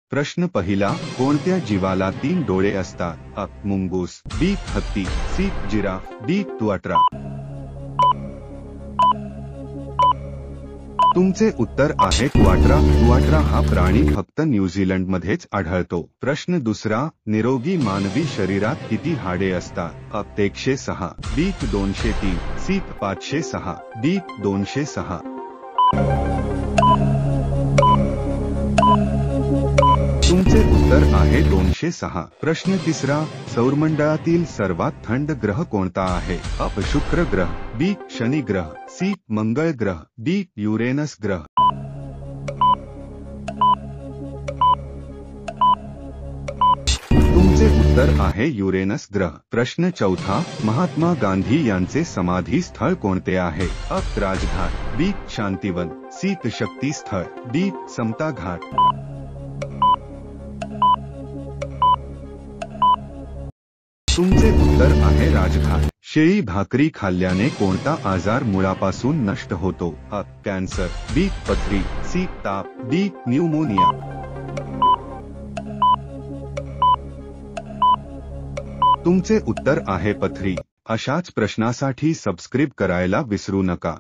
प्रश्न पहिला, कोणत्या जीवाला 3 डोळे असतात? अ. मुंगूस, बी. हत्ती, सी. Giraffe, D. तुअट्रा. तुमचे उत्तर आहे क्वाट्रा. क्वाट्रा हा प्राणी फक्त न्यूझीलंडमध्येच आढळतो. प्रश्न दुसरा, निरोगी मानवी शरीरात किती हाडे असतात? अ. 106, बी. 203, सी. 506, डी. 206. तुमचे उत्तर आहे 206. प्रश्न तिसरा, सौरमंडळातील सर्वात थंड ग्रह कोणता आहे? अ. शुक्र ग्रह, बी. शनी ग्रह, सी. मंगळ ग्रह, डी. युरेनस ग्रह. तुमचे उत्तर आहे युरेनस ग्रह. प्रश्न चौथा, महात्मा गांधी यांचे समाधी स्थळ कोणते आहे? अ. राजघाट, बी. शांतिवन, सी. शक्ती स्थळ, डी. समता घाट. तुमचे उत्तर आहे राजघाट. शेळी भाकरी खाल्ल्याने कोणता आजार मुळापासून नष्ट होतो? अ. कॅन्सर, बी. पथरी, सी. ताप, डी. न्यूमोनिया. तुमचे उत्तर आहे पथरी. अशाच प्रश्नासाठी सबस्क्राइब करायला विसरू नका.